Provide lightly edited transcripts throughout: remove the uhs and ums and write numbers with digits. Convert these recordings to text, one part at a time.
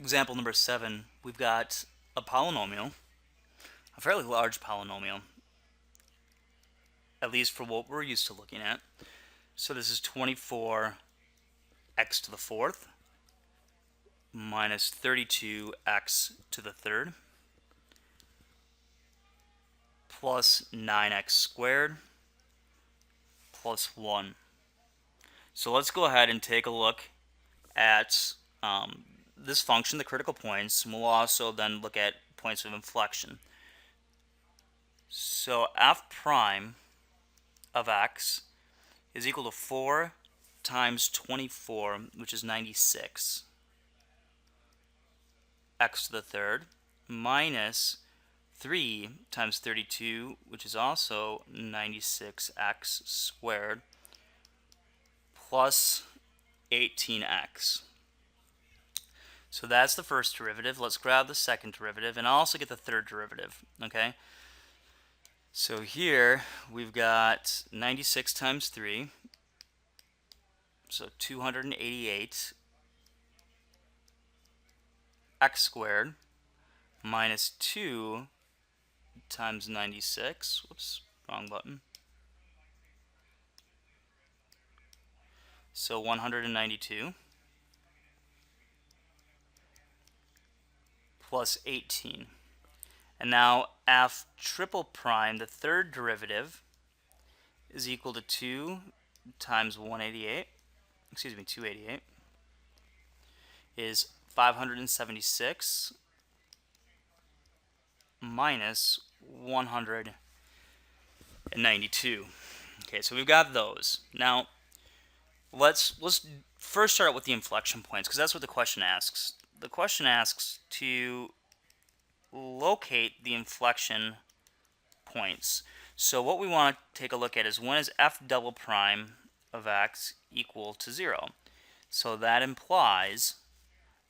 Example number 7, we've got a polynomial, a fairly large polynomial, at least for what we're used to looking at. So this is 24x to the fourth minus 32x to the third plus 9x squared plus 1. So let's go ahead and take a look at this function, the critical points, and we'll also then look at points of inflection. So f prime of x is equal to 4 times 24, which is 96, x to the third, minus 3 times 32, which is also 96x squared, plus 18x. So that's the first derivative. Let's grab the second derivative, and I'll also get the third derivative, okay? So here we've got 96 times 3, so 288 x squared minus 2 times 96, whoops, wrong button, so 192 plus 18. And now f triple prime, the third derivative, is equal to 2 times 288 is 576 minus 192. Okay, so we've got those. Now let's first start out with the inflection points, because that's what the question asks. The question asks to locate the inflection points. So what we want to take a look at is, when is f double prime of x equal to 0? So that implies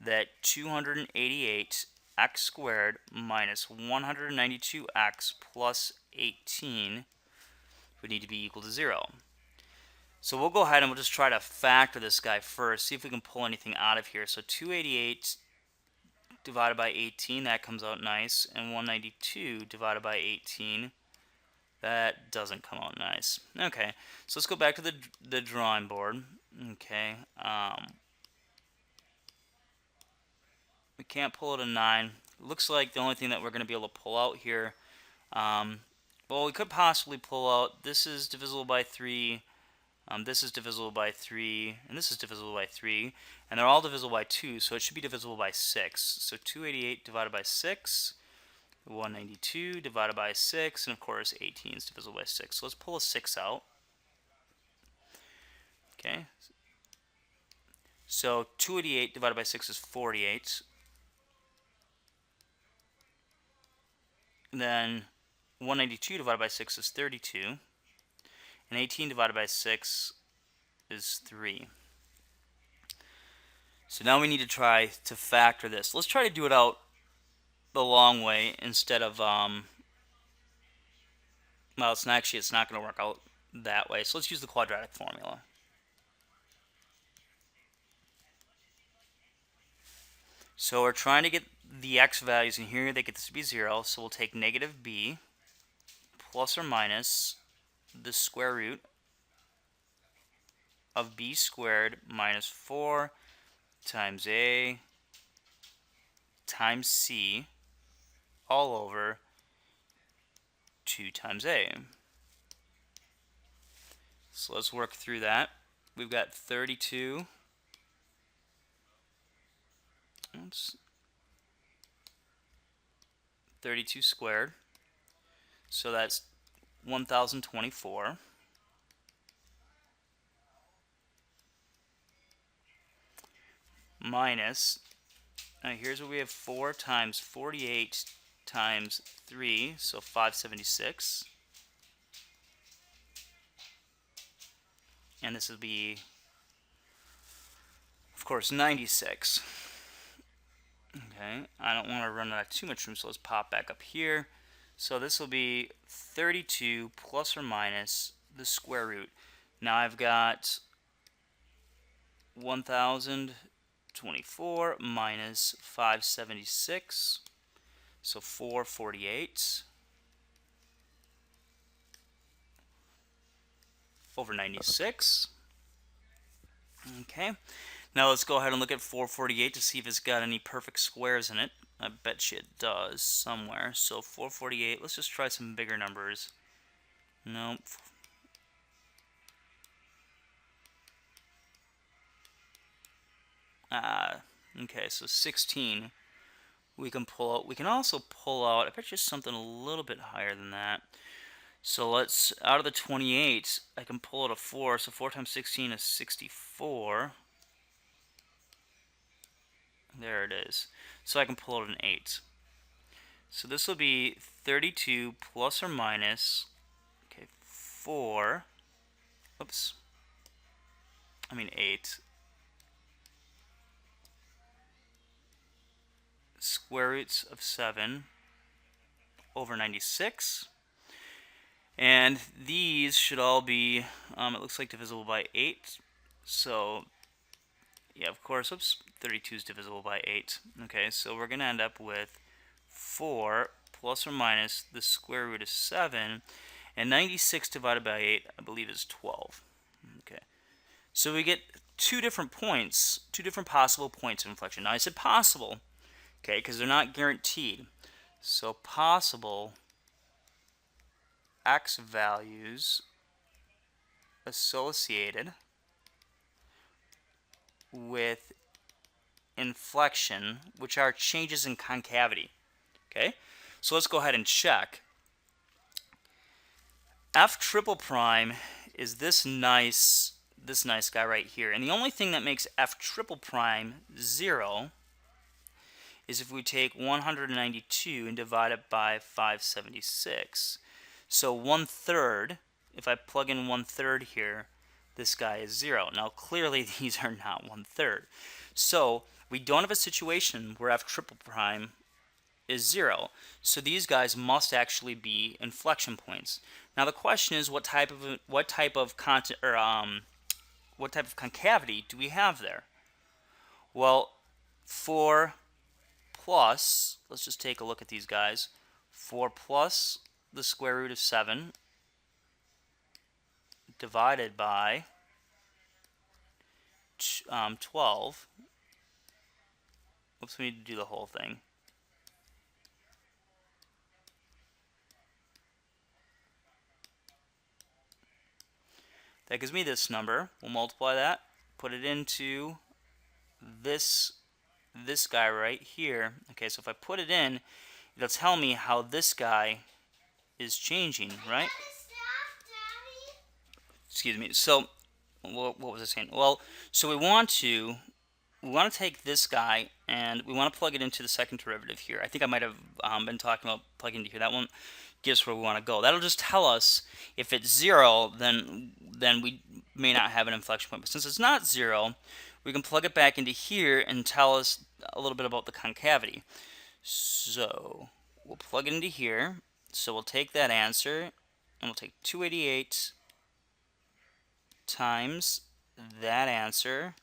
that 288 x squared minus 192x plus 18 would need to be equal to 0. So we'll go ahead and we'll just try to factor this guy first, see if we can pull anything out of here. So 288 divided by 18, that comes out nice, and 192 divided by 18, that doesn't come out nice. Okay, so let's go back to the drawing board. Okay, we can't pull out a 9. Looks like the only thing that we're going to be able to pull out here, well, we could possibly pull out, this is divisible by 3, this is divisible by 3, and this is divisible by 3, and they're all divisible by 2, so it should be divisible by 6. So 288 divided by 6, 192 divided by 6, and of course 18 is divisible by 6. So let's pull a 6 out. Okay, so 288 divided by 6 is 48. And then 192 divided by 6 is 32. And 18 divided by 6 is 3. So now we need to try to factor this. Let's try to do it out the long way instead of, well, it's not going to work out that way. So let's use the quadratic formula. So we're trying to get the x values in here. They get this to be 0. So we'll take negative b plus or minus the square root of b squared minus 4 times a times c all over 2 times a. So let's work through that. We've got 32. Oops. 32 squared. So that's 1024. Minus, now here's what we have, 4 times 48 times 3, so 576. And this will be, of course, 96. Okay, I don't want to run out of too much room, so let's pop back up here. So this will be 32 plus or minus the square root. Now I've got 1000 24 minus 576, so 448 over 96. Okay, now let's go ahead and look at 448 to see if it's got any perfect squares in it. I bet you it does somewhere. So 448, let's just try some bigger numbers. Nope. Okay, so 16 we can pull out. We can also pull out, I bet you something a little bit higher than that. So let's, out of the 28, I can pull out a 4. So 4 times 16 is 64. There it is. So I can pull out an 8. So this will be 32 plus or minus, okay, 4. Oops. 8. Square roots of 7 over 96. And these should all be, it looks like divisible by 8. So, yeah, of course, oops, 32 is divisible by 8. Okay, so we're going to end up with 4 plus or minus the square root of 7. And 96 divided by 8, I believe, is 12. Okay, so we get two different points, two different possible points of inflection. Now, I said possible, okay, because they're not guaranteed. So possible x values associated with inflection, which are changes in concavity. Okay, so let's go ahead and check. F triple prime is this nice guy right here, and the only thing that makes F triple prime 0 is if we take 192 and divide it by 576. So 1/3, if I plug in 1/3 here, this guy is 0. Now clearly these are not 1/3. So we don't have a situation where F triple prime is 0. So these guys must actually be inflection points. Now the question is, what type of concavity do we have there? Well, 4 plus, let's just take a look at these guys. 4 plus the square root of 7 divided by 12. Oops, we need to do the whole thing. That gives me this number. We'll multiply that, put it into this guy right here. Okay, so if I put it in, it'll tell me how this guy is changing, right? Excuse me. So, what was I saying? Well, so we want to take this guy and we want to plug it into the second derivative here. I think I might have been talking about plugging into here. That won't get us where we want to go. That'll just tell us if it's 0, then we may not have an inflection point. But since it's not 0, we can plug it back into here and tell us a little bit about the concavity. So we'll plug it into here. So we'll take that answer and we'll take 288 times that answer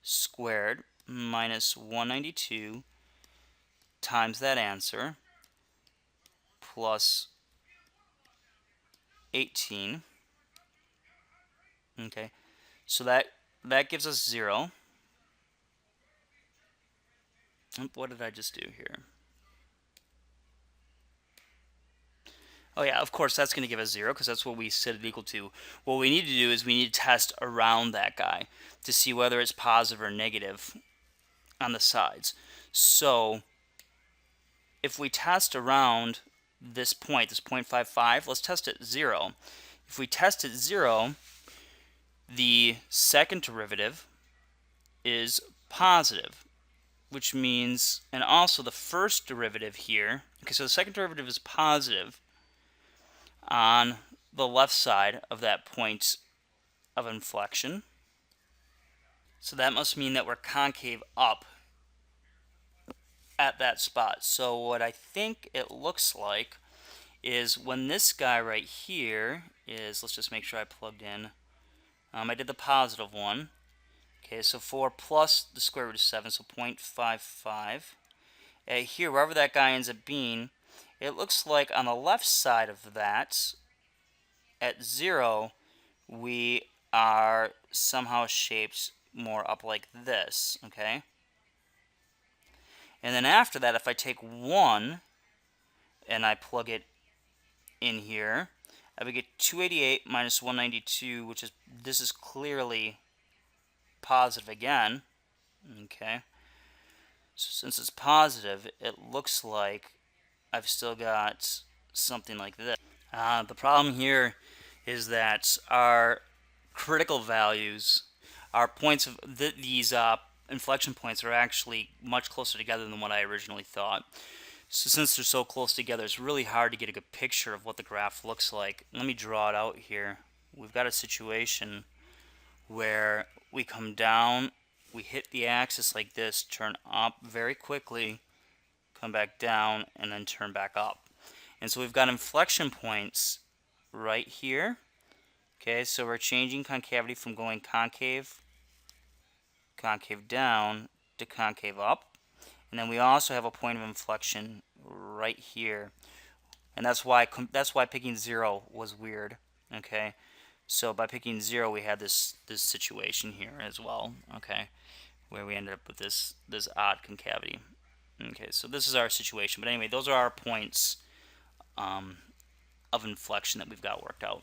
squared minus 192 times that answer plus 18. Okay, so that gives us 0. What did I just do here? Oh yeah, of course that's going to give us 0 because that's what we set it equal to. What we need to do is we need to test around that guy to see whether it's positive or negative on the sides. So if we test around this point, this 0.55, let's test it 0. If we test it 0, the second derivative is positive, which means, and also the first derivative here, okay, so the second derivative is positive on the left side of that point of inflection. So that must mean that we're concave up at that spot. So what I think it looks like is when this guy right here is, let's just make sure I plugged in. I did the positive one. Okay, so 4 plus the square root of 7, so 0.55. Here, wherever that guy ends up being, it looks like on the left side of that, at 0, we are somehow shaped more up like this, okay? And then after that, if I take 1 and I plug it in here, I would get 288 minus 192, which is, this is clearly positive again, okay? So since it's positive, it looks like I've still got something like this. The problem here is that our critical values, our points of these inflection points are actually much closer together than what I originally thought. So since they're so close together, it's really hard to get a good picture of what the graph looks like. Let me draw it out here. We've got a situation where we come down, we hit the axis like this, turn up very quickly, come back down, and then turn back up. And so we've got inflection points right here. Okay, so we're changing concavity from going concave, concave down, to concave up. And then we also have a point of inflection right here. And that's why picking 0 was weird. Okay, so by picking 0, we had this situation here as well. Okay, where we ended up with this odd concavity. Okay, so this is our situation. But anyway, those are our points of inflection that we've got worked out.